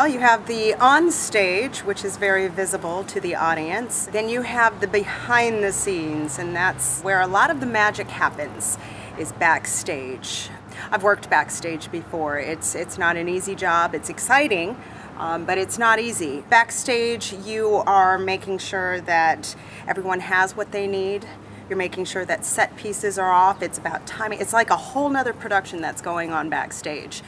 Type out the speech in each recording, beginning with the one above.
Well, you have the on stage, which is very visible to the audience. Then you have the behind the scenes, and that's where a lot of the magic happens, is backstage. I've worked backstage before. It's not an easy job. It's exciting, but it's not easy. Backstage, you are making sure that everyone has what they need. You're making sure that set pieces are off. It's about timing. It's like a whole nother production that's going on backstage.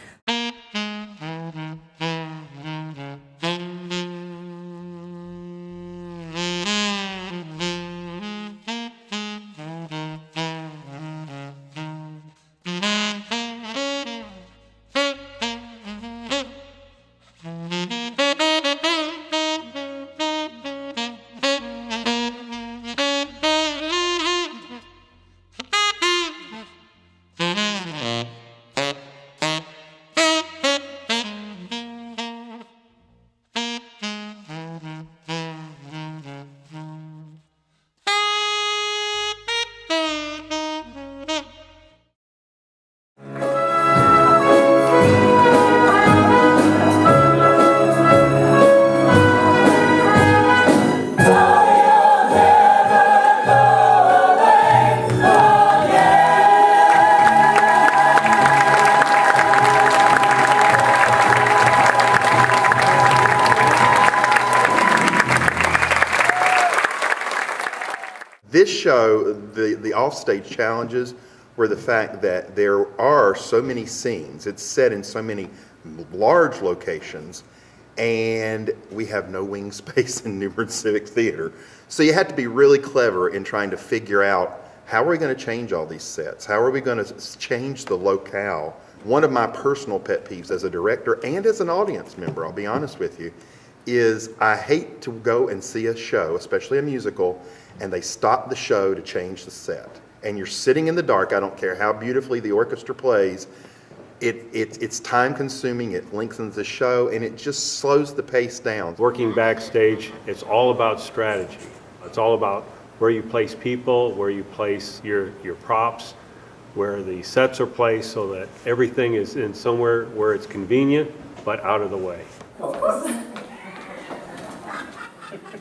This show, the offstage challenges, were the fact that there are so many scenes. It's set in so many large locations, and we have no wing space in Newbern Civic Theater. So you had to be really clever in trying to figure out, how are we going to change all these sets? How are we going to change the locale? One of my personal pet peeves as a director and as an audience member, I'll be honest with you, is I hate to go and see a show, especially a musical, and they stop the show to change the set. And you're sitting in the dark. I don't care how beautifully the orchestra plays. It's time consuming, it lengthens the show, and it just slows the pace down. Working backstage, it's all about strategy. It's all about where you place people, where you place your props, where the sets are placed, so that everything is in somewhere where it's convenient, but out of the way. Thank you.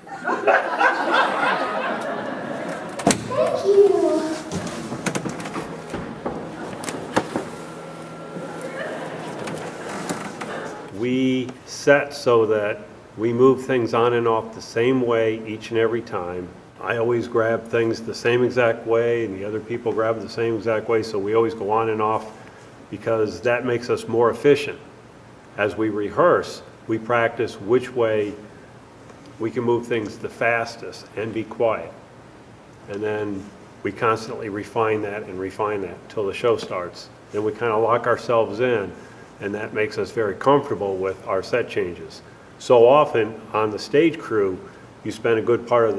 We set so that we move things on and off the same way each and every time. I always grab things the same exact way, and the other people grab it the same exact way, so we always go on and off, because that makes us more efficient. As we rehearse, we practice which way we can move things the fastest and be quiet. And then we constantly refine that until the show starts. Then we kind of lock ourselves in, and that makes us very comfortable with our set changes. So often on the stage crew, you spend a good part of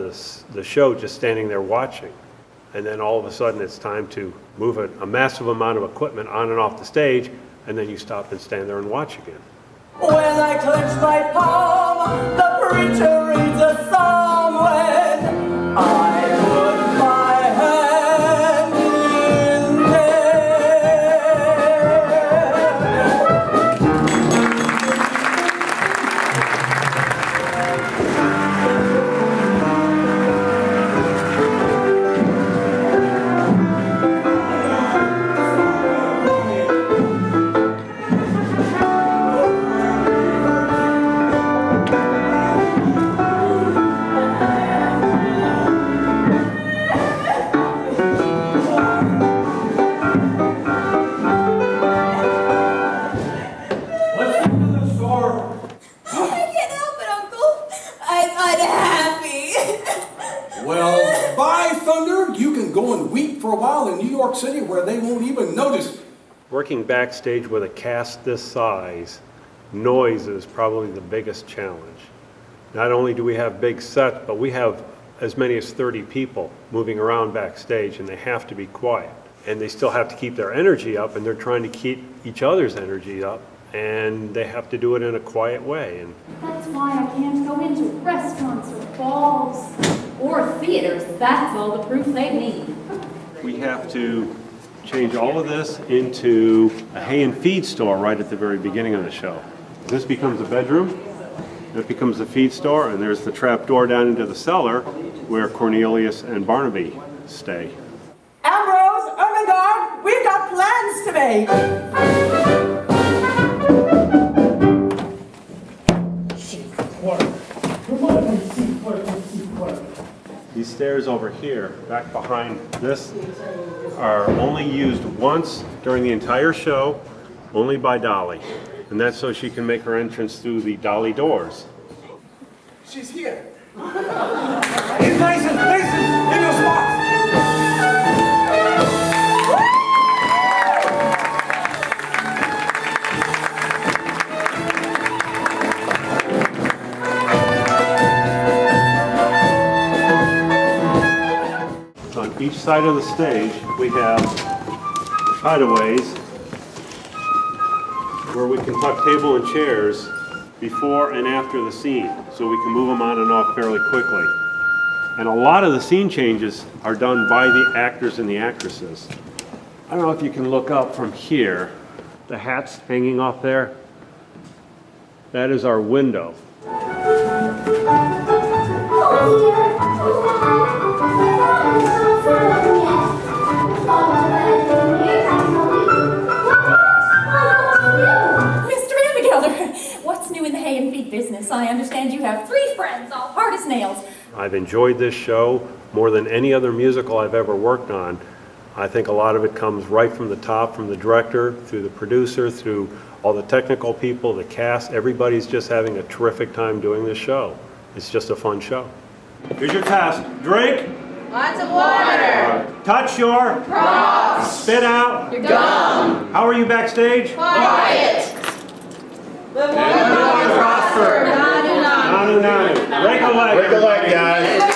the show just standing there watching. And then all of a sudden it's time to move a massive amount of equipment on and off the stage, and then you stop and stand there and watch again. When I clench my palm, the preacher reads a psalm. When I put my hand in City where they won't even notice. Working backstage with a cast this size, noise is probably the biggest challenge. Not only do we have big sets, but we have as many as 30 people moving around backstage, and they have to be quiet. And they still have to keep their energy up, and they're trying to keep each other's energy up, and they have to do it in a quiet way. And that's why I can't go into restaurants or balls or theaters. That's all the proof they need. We have to change all of this into a hay and feed store right at the very beginning of the show. This becomes a bedroom. That becomes the feed store, and there's the trap door down into the cellar where Cornelius and Barnaby stay. Ambrose, Ermengarde, we've got plans to make. These stairs over here, back behind this, are only used once during the entire show, only by Dolly. And that's so she can make her entrance through the Dolly doors. She's here. Hey, Mason, in your spot. On each side of the stage, we have hideaways where we can tuck table and chairs before and after the scene, so we can move them on and off fairly quickly. And a lot of the scene changes are done by the actors and the actresses. I don't know if you can look up from here, the hats hanging off there. That is our window. What's new in the hay and feed business? I understand you have 3 friends, all hard as nails. I've enjoyed this show more than any other musical I've ever worked on. I think a lot of it comes right from the top, from the director, through the producer, through all the technical people, the cast. Everybody's just having a terrific time doing this show. It's just a fun show. Here's your test. Drink. Lots of water. Touch your. Props. Spit out. Your gum. How are you backstage? Quiet. And prosper. Nanu, nanu. Nanu, nanu. Break a leg. Break a leg, guys.